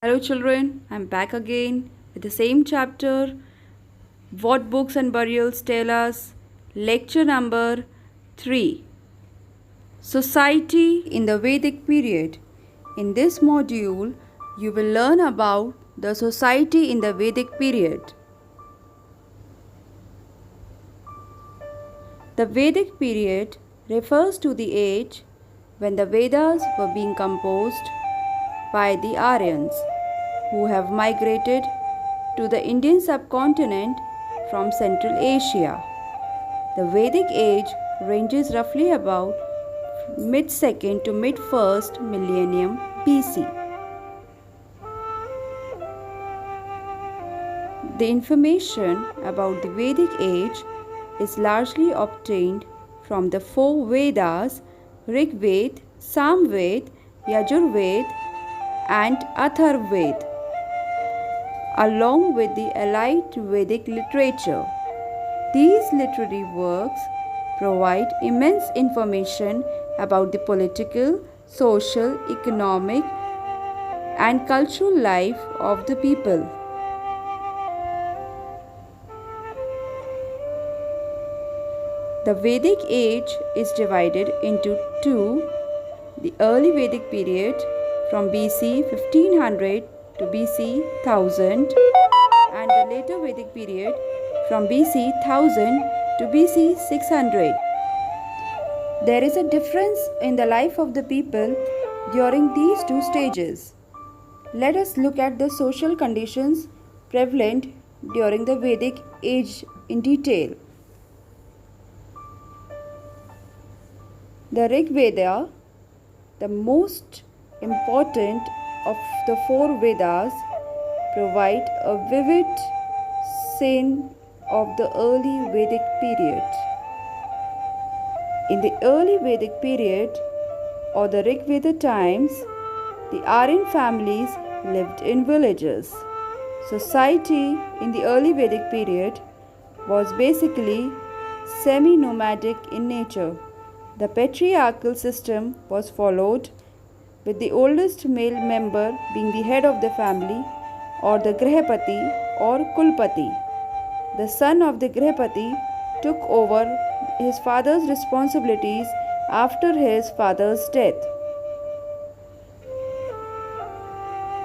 Hello, children. I'm back again with the same chapter. What books and burials tell us? Lecture number 3. Society in the Vedic period. In this module, you will learn about the society in the Vedic period. The Vedic period refers to the age when the Vedas were being composed by the Aryans, who have migrated to the Indian subcontinent from Central Asia. The Vedic age ranges roughly about mid-second to mid-first millennium BC. The information about the Vedic age is largely obtained from the four Vedas, Rig Veda, Sam Veda, Yajur Veda, and Atharvaveda, along with the allied Vedic literature. These literary works provide immense information about the political, social, economic, and cultural life of the people. The Vedic age is divided into two: the early Vedic period from BC 1500 to BC 1000 and the later Vedic period from BC 1000 to BC 600. There is a difference in the life of the people during these two stages. Let us look at the social conditions prevalent during the Vedic age in detail. The Rig Veda, the most important of the four Vedas, provide a vivid scene of the early Vedic period. In the early Vedic period, or the Rig Veda times, the Aryan families lived in villages. Society in the early Vedic period was basically semi-nomadic in nature. The patriarchal system was followed, with the oldest male member being the head of the family, or the Grihapati or Kulpati. The son of the Grihapati took over his father's responsibilities after his father's death.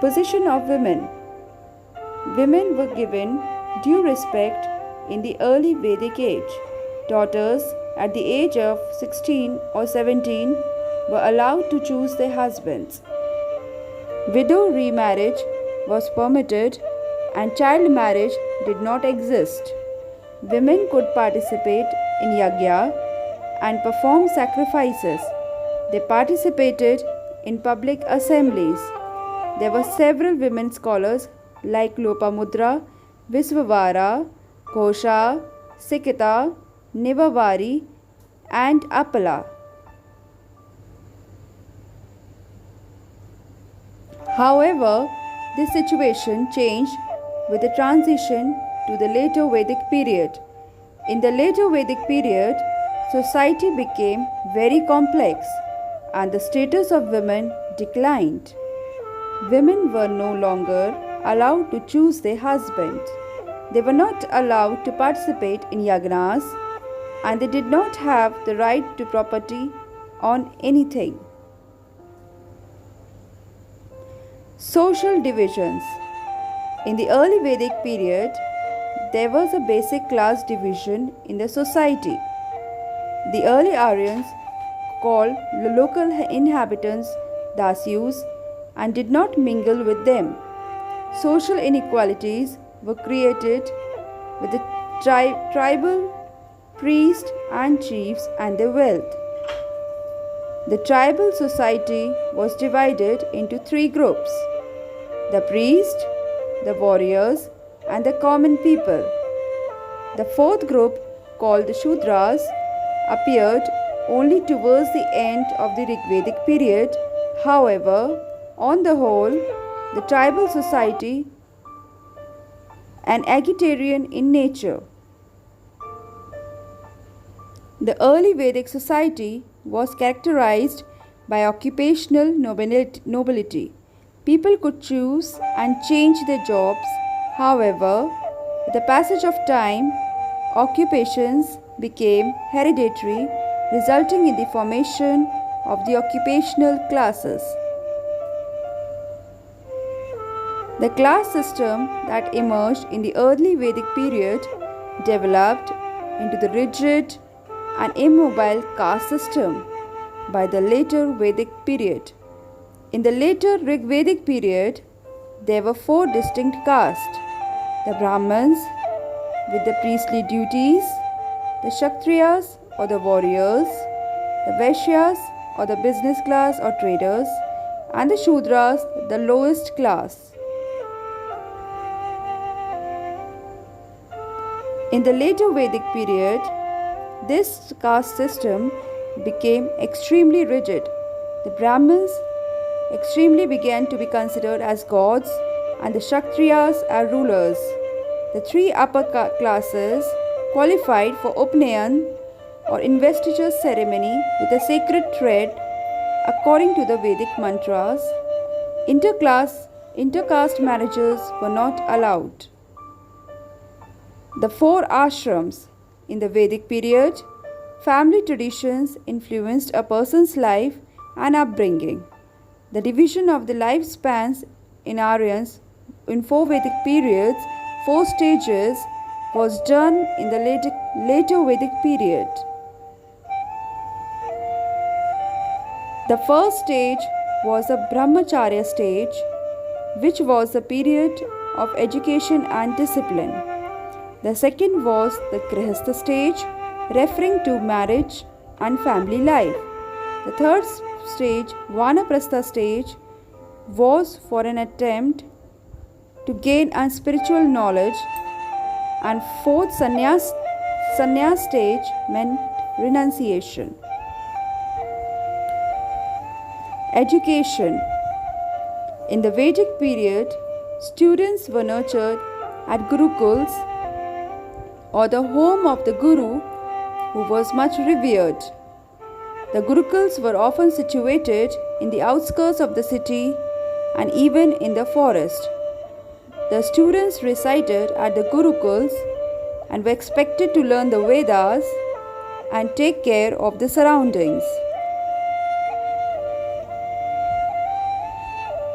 Position of women. Women were given due respect in the early Vedic age. Daughters at the age of 16 or 17 were allowed to choose their husbands. Widow remarriage was permitted and child marriage did not exist. Women could participate in yagya and perform sacrifices. They participated in public assemblies. There were several women scholars like Lopamudra, Visvavara, Ghosha, Sikita, Nivavari, and Appala. However, this situation changed with the transition to the later Vedic period. In the later Vedic period, society became very complex and the status of women declined. Women were no longer allowed to choose their husband. They were not allowed to participate in yagnas and they did not have the right to property on anything. Social divisions. In the early Vedic period, there was a basic class division in the society. The early Aryans called the local inhabitants Dasyus and did not mingle with them. Social inequalities were created with the tribal priests and chiefs and their wealth. The tribal society was divided into three groups: the priests, the warriors, and the common people. The fourth group, called the Shudras, appeared only towards the end of the Rigvedic period. However, on the whole, the tribal society and agrarian in nature. The early Vedic society was characterized by occupational nobility. People could choose and change their jobs. However, with the passage of time, occupations became hereditary, resulting in the formation of the occupational classes. The class system that emerged in the early Vedic period developed into the rigid and immobile caste system by the later Vedic period. In the later Rig Vedic period, there were four distinct castes: the Brahmins with the priestly duties, the Kshatriyas or the warriors, the Vaishyas or the business class or traders, and the Shudras, the lowest class. In the later Vedic period, this caste system became extremely rigid. The Brahmins extremely began to be considered as gods, and the Kshatriyas as rulers. The three upper classes qualified for Upnayan or investiture ceremony with a sacred thread according to the Vedic mantras. Intercaste marriages were not allowed. The four ashrams. In the Vedic period, family traditions influenced a person's life and upbringing. The division of the lifespans in Aryans in four Vedic periods, four stages, was done in the later Vedic period. The first stage was a Brahmacharya stage, which was a period of education and discipline. The second was the Grihastha stage, referring to marriage and family life. The third stage, Vanaprastha stage, was for an attempt to gain spiritual knowledge, and fourth sannyas stage meant renunciation. Education. In the Vedic period, students were nurtured at Gurukuls, or the home of the Guru, who was much revered. The Gurukuls were often situated in the outskirts of the city and even in the forest. The students resided at the Gurukuls and were expected to learn the Vedas and take care of the surroundings.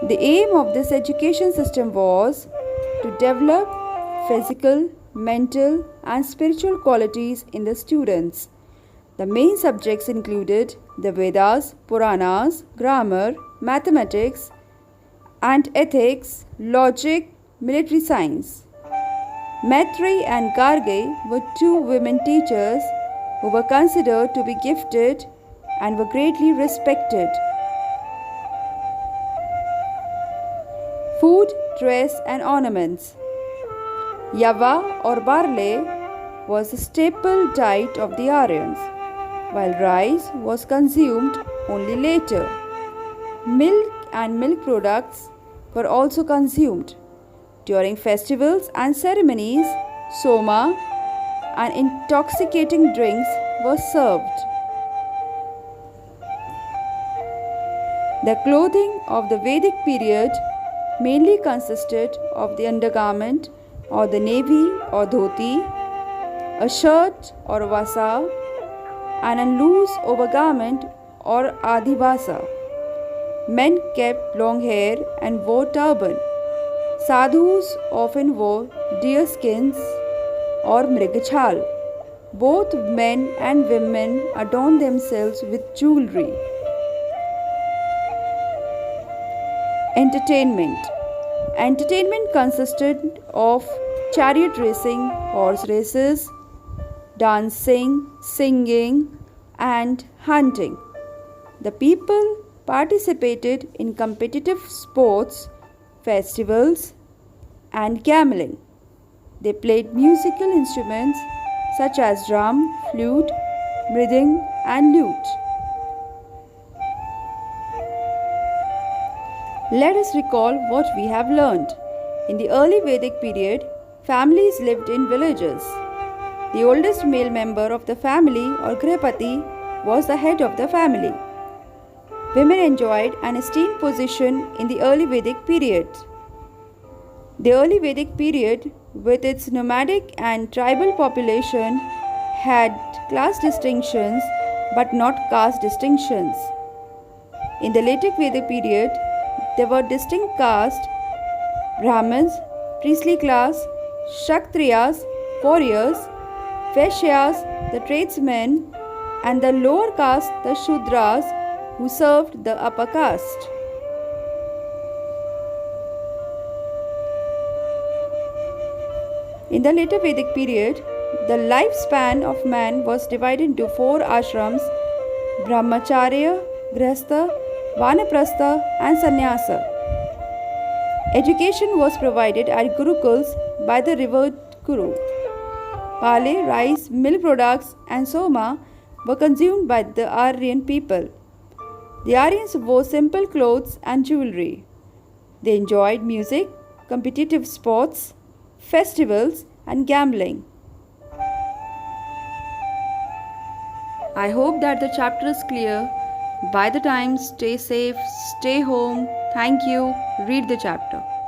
The aim of this education system was to develop physical, mental, and spiritual qualities in the students. The main subjects included the Vedas, Puranas, grammar, mathematics, and ethics, logic, military science. Maitri and Garge were two women teachers who were considered to be gifted and were greatly respected. Food, dress, and ornaments. Yava or barley was the staple diet of the Aryans, while rice was consumed only later. Milk and milk products were also consumed. During festivals and ceremonies, soma and intoxicating drinks were served. The clothing of the Vedic period mainly consisted of the undergarment or the navy or dhoti, a shirt or vasa, and a loose overgarment or adhivasa. Men kept long hair and wore turban. Sadhus often wore deer skins or mrigachhal. Both men and women adorned themselves with jewelry. Entertainment. Entertainment consisted of chariot racing, horse races, dancing, singing, and hunting. The people participated in competitive sports, festivals, and gambling. They played musical instruments such as drum, flute, mridang, and lute. Let us recall what we have learned. In the early Vedic period, families lived in villages. The oldest male member of the family or Grihapati was the head of the family. Women enjoyed an esteemed position in the early Vedic period. The early Vedic period, with its nomadic and tribal population, had class distinctions but not caste distinctions. In the later Vedic period, there were distinct castes: Brahmins, priestly class, Kshatriyas, warriors, Vaishyas, the tradesmen, and the lower caste, the Shudras, who served the upper caste. In the later Vedic period, the lifespan of man was divided into four ashrams: Brahmacharya, Grihastha, Vanaprastha, and Sannyasa. Education was provided at Gurukuls by the revered Guru. Barley, rice, milk products, and soma were consumed by the Aryan people. The Aryans wore simple clothes and jewelry. They enjoyed music, competitive sports, festivals, and gambling. I hope that the chapter is clear. By the time, stay safe, stay home. Thank you. Read the chapter.